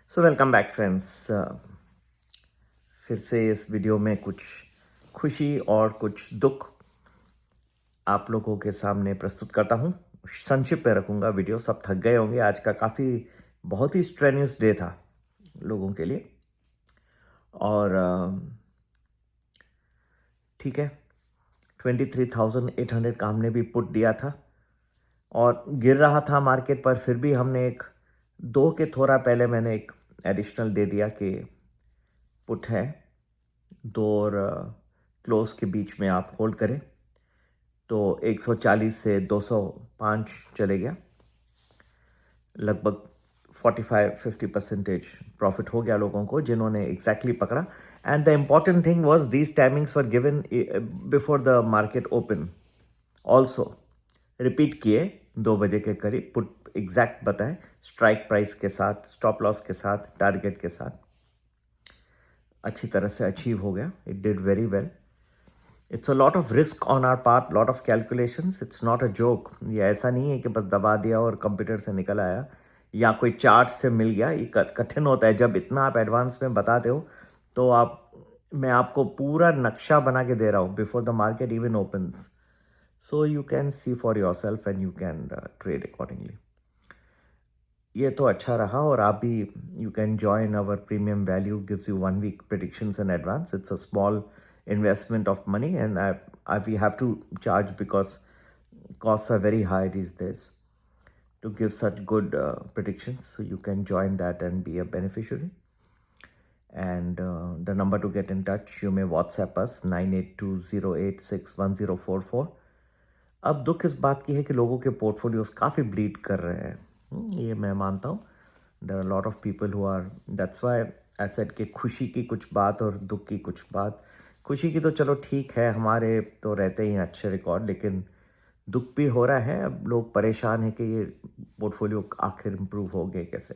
So welcome back friends. फिर से इस वीडियो में कुछ खुशी और कुछ दुख आप लोगों के सामने प्रस्तुत करता हूँ। संक्षिप्त में रखूँगा वीडियो, सब थक गए होंगे। आज का काफ़ी बहुत ही स्ट्रेनियस डे था लोगों के लिए। और ठीक है, 23,800 का हमने भी पुट दिया था और गिर रहा था मार्केट, पर फिर भी हमने एक दो के थोड़ा पहले मैंने एक एडिशनल दे दिया कि पुट है दो और क्लोज के बीच में आप होल्ड करें। तो 140 से 205 चले गया, लगभग 45-50% प्रॉफिट हो गया लोगों को जिन्होंने एग्जैक्टली पकड़ा। And the important thing was these timings were given before the market open also. Repeat किए 2 बजे के करीब, पुट एग्जैक्ट बताए, स्ट्राइक प्राइस के साथ, स्टॉप लॉस के साथ, टारगेट के साथ। अच्छी तरह से अचीव हो गया। It did very well. It's a lot of risk on our part, lot of calculations. It's not a joke. ये ऐसा नहीं है कि बस दबा दिया और कंप्यूटर से निकल आया या कोई चार्ट से मिल गया। ये कठिन होता है जब इतना आप एडवांस में बताते हो। तो मैं आपको पूरा नक्शा बना के दे रहा हूँ before the market even opens, so you can see for your self and you can trade accordingly. ये तो अच्छा रहा। और आप भी you can join our premium value, gives you 1 week predictions in advance. It's a small investment of money, and we have to charge because costs are very high these days to give such good predictions. So you can join that and be a beneficiary. And the number to get in touch, you may WhatsApp us 9820861044. अब दुख इस बात की है कि लोगों के portfolios काफ़ी ब्लीड कर रहे हैं। ये मैं मानता हूँ। There are lot of people who are, that's why I said कि खुशी की कुछ बात और दुख की कुछ बात। खुशी की तो चलो ठीक है, हमारे तो रहते ही हैं अच्छे रिकॉर्ड, लेकिन दुख भी हो रहा है। अब लोग परेशान हैं कि ये पोर्टफोलियो आखिर इम्प्रूव हो गए कैसे।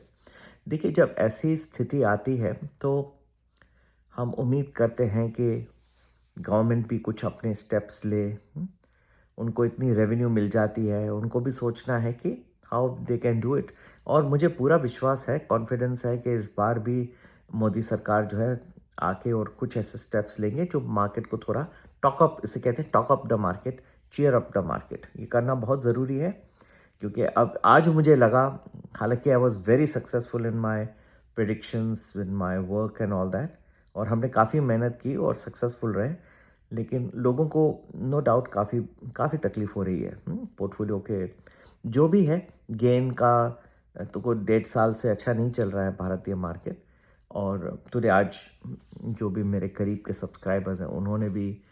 देखिए, जब ऐसी स्थिति आती है तो हम उम्मीद करते हैं कि गवर्नमेंट भी कुछ अपने स्टेप्स ले। उनको इतनी रेवेन्यू मिल जाती है, उनको भी सोचना है कि how they can do it. और मुझे पूरा विश्वास है, कॉन्फिडेंस है कि इस बार भी मोदी सरकार जो है आके और कुछ ऐसे स्टेप्स लेंगे जो मार्केट को थोड़ा टॉकअप, इसे कहते हैं talk up the market, cheer up the market. ये करना बहुत ज़रूरी है क्योंकि अब आज मुझे लगा, हालांकि I was very successful in my predictions, in my work and all that, और हमने काफ़ी मेहनत की और सक्सेसफुल रहे, लेकिन लोगों को नो डाउट काफ़ी काफ़ी तकलीफ हो रही है। पोर्टफोलियो के जो भी है गेन का तो कोई 1.5 साल से अच्छा नहीं चल रहा है भारतीय मार्केट। और टुडे आज जो भी मेरे करीब के सब्सक्राइबर्स हैं उन्होंने भी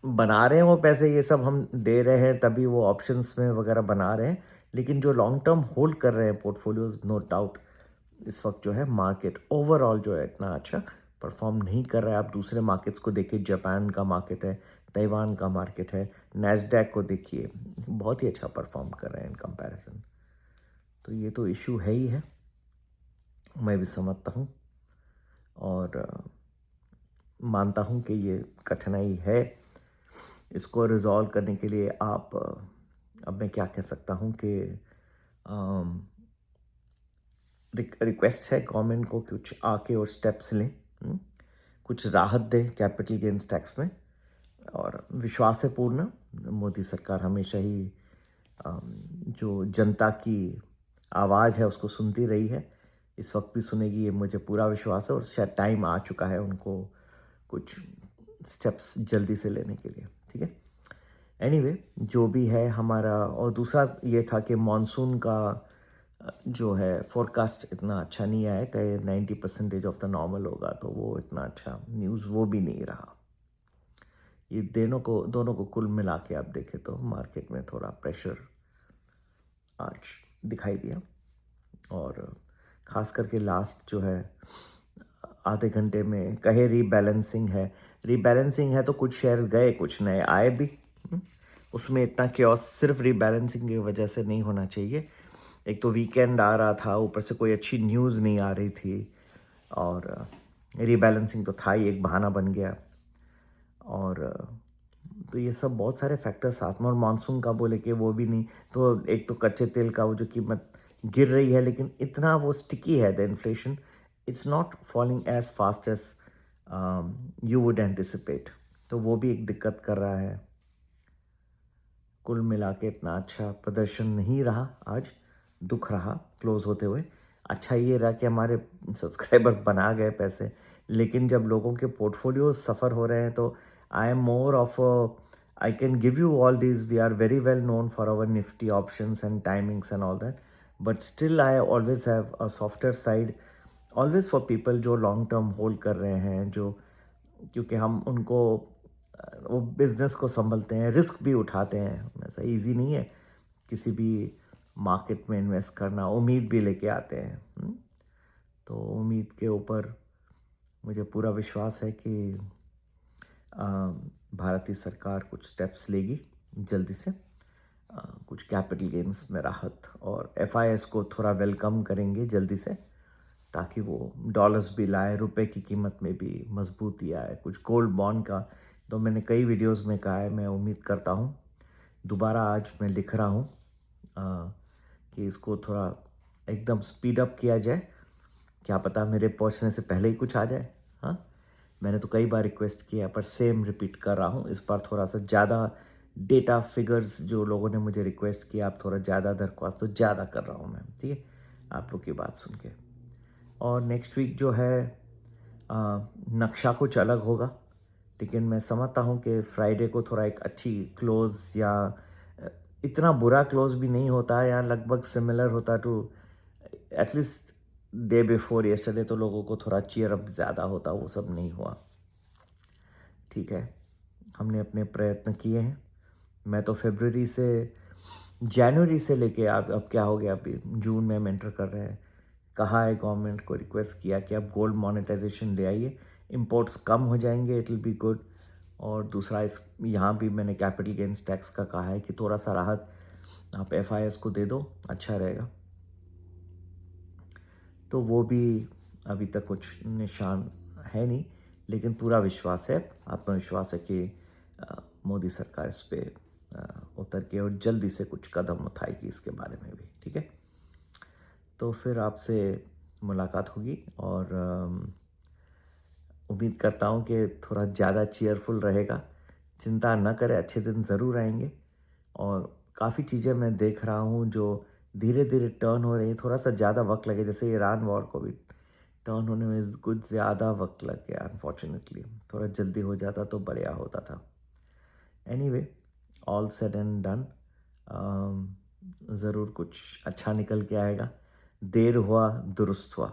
बना रहे हैं वो पैसे, ये सब हम दे रहे हैं तभी वो ऑप्शंस में वगैरह बना रहे हैं। लेकिन जो लॉन्ग टर्म होल्ड कर रहे हैं पोर्टफोलियोज, नो डाउट इस वक्त जो है मार्केट ओवरऑल जो है इतना अच्छा परफॉर्म नहीं कर रहा है। आप दूसरे मार्केट्स को देखिए, जापान का मार्केट है, ताइवान का मार्केट है, नैस्डैक को देखिए, बहुत ही अच्छा परफॉर्म कर रहे हैं इन कंपैरिजन। तो ये तो इशू है ही है, मैं भी समझता हूँ और मानता हूँ कि ये कठिनाई है। इसको रिजॉल्व करने के लिए आप अब मैं क्या कह सकता हूँ कि रिक्वेस्ट है गवर्नमेंट को कि कुछ आके और स्टेप्स लें, कुछ राहत दे कैपिटल गेन्स टैक्स में। और विश्वास है पूर्ण, मोदी सरकार हमेशा ही जो जनता की आवाज़ है उसको सुनती रही है, इस वक्त भी सुनेगी, ये मुझे पूरा विश्वास है। और शायद टाइम आ चुका है उनको कुछ स्टेप्स जल्दी से लेने के लिए। ठीक है, एनीवे जो भी है हमारा। और दूसरा ये था कि मॉनसून का जो है फोरकास्ट इतना अच्छा नहीं आया, कहीं 90% ऑफ द नॉर्मल होगा, तो वो इतना अच्छा न्यूज़ वो भी नहीं रहा। ये दोनों को कुल मिला के आप देखें तो मार्केट में थोड़ा प्रेशर आज दिखाई दिया। और ख़ास करके लास्ट जो है आधे घंटे में कहे रीबैलेंसिंग है तो कुछ शेयर्स गए, कुछ नए आए भी। उसमें इतना क्योस सिर्फ रीबैलेंसिंग की वजह से नहीं होना चाहिए। एक तो वीकेंड आ रहा था, ऊपर से कोई अच्छी न्यूज़ नहीं आ रही थी, और रीबैलेंसिंग तो था ही, एक बहाना बन गया। और तो ये सब बहुत सारे फैक्टर्स साथ में, और मानसून का बोले कि वो भी नहीं, तो एक तो कच्चे तेल का वो जो कीमत गिर रही है, लेकिन इतना वो स्टिकी है the inflation, it's not falling as fast as you would anticipate. तो वो भी एक दिक्कत कर रहा है। कुल मिला के इतना अच्छा प्रदर्शन नहीं रहा आज, दुख रहा क्लोज होते हुए। अच्छा ये रहा कि हमारे सब्सक्राइबर बना गए पैसे, लेकिन जब लोगों के पोर्टफोलियो सफ़र हो रहे हैं तो I am more of I can give you all these, we are very well known for our Nifty options and timings and all that, but still I always have a softer side always for people जो long term hold कर रहे हैं, जो क्योंकि हम उनको वो business को संभलते हैं, रिस्क भी उठाते हैं। ऐसा इजी नहीं है किसी भी मार्केट में इन्वेस्ट करना, उम्मीद भी लेके आते हैं। तो उम्मीद के ऊपर मुझे पूरा विश्वास है कि अ, भारतीय सरकार कुछ स्टेप्स लेगी जल्दी से, कुछ कैपिटल गेन्स में राहत, और एफआईएस को थोड़ा वेलकम करेंगे जल्दी से, ताकि वो डॉलर्स भी लाए, रुपए की कीमत में भी मजबूती आए। कुछ गोल्ड बॉन्ड का तो मैंने कई वीडियोस में कहा है, मैं उम्मीद करता हूँ दोबारा आज मैं लिख रहा हूँ कि इसको थोड़ा एकदम स्पीड अप किया जाए। क्या पता मेरे पहुँचने से पहले ही कुछ आ जाए। हाँ, मैंने तो कई बार रिक्वेस्ट किया, पर सेम रिपीट कर रहा हूँ। इस बार थोड़ा सा ज़्यादा डेटा फिगर्स जो लोगों ने मुझे रिक्वेस्ट किया, आप थोड़ा ज़्यादा दरख्वास्त, तो ज़्यादा कर रहा हूँ मैं, ठीक है, आप लोग की बात सुन के। और नेक्स्ट वीक जो है नक्शा कुछ अलग होगा, लेकिन मैं समझता हूँ कि फ्राइडे को थोड़ा एक अच्छी क्लोज, या इतना बुरा क्लोज भी नहीं होता, या लगभग सिमिलर होता to at least day before yesterday, तो लोगों को थोड़ा चीयर अप ज़्यादा होता। वो सब नहीं हुआ। ठीक है, हमने अपने प्रयत्न किए हैं। मैं तो फरवरी से, जनवरी से लेके अब क्या हो गया, अभी जून में हम एंटर कर रहे हैं। कहा है गवर्नमेंट को, रिक्वेस्ट किया कि अब गोल्ड मोनेटाइजेशन ले आइए, इंपोर्ट्स कम हो जाएंगे, इट विल बी गुड। और दूसरा, इस यहाँ भी मैंने कैपिटल गेन्स टैक्स का कहा है कि थोड़ा सा राहत आप एफआईएस को दे दो, अच्छा रहेगा। तो वो भी अभी तक कुछ निशान है नहीं, लेकिन पूरा विश्वास है, आत्मविश्वास है कि मोदी सरकार इस पे उतर के और जल्दी से कुछ कदम उठाएगी इसके बारे में भी। ठीक है, तो फिर आपसे मुलाकात होगी, और उम्मीद करता हूँ कि थोड़ा ज़्यादा चीयरफुल रहेगा। चिंता न करें, अच्छे दिन ज़रूर आएंगे। और काफ़ी चीज़ें मैं देख रहा हूँ जो धीरे धीरे टर्न हो रही है। थोड़ा सा ज़्यादा वक्त लगे, जैसे ईरान वॉर को भी टर्न होने में कुछ ज़्यादा वक्त लग गया अनफॉर्चुनेटली। थोड़ा जल्दी हो जाता तो बढ़िया होता था। Anyway, all said and done, ज़रूर कुछ अच्छा निकल के आएगा। देर हुआ दुरुस्त हुआ,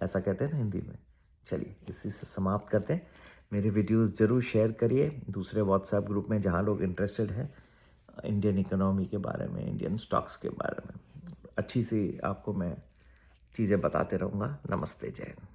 ऐसा कहते हैं ना हिंदी में। चलिए, इसी से समाप्त करते हैं। मेरे वीडियोस ज़रूर शेयर करिए दूसरे व्हाट्सएप ग्रुप में, जहाँ लोग इंटरेस्टेड हैं इंडियन इकोनॉमी के बारे में, इंडियन स्टॉक्स के बारे में। अच्छी सी आपको मैं चीज़ें बताते रहूँगा। नमस्ते, जय हिंद।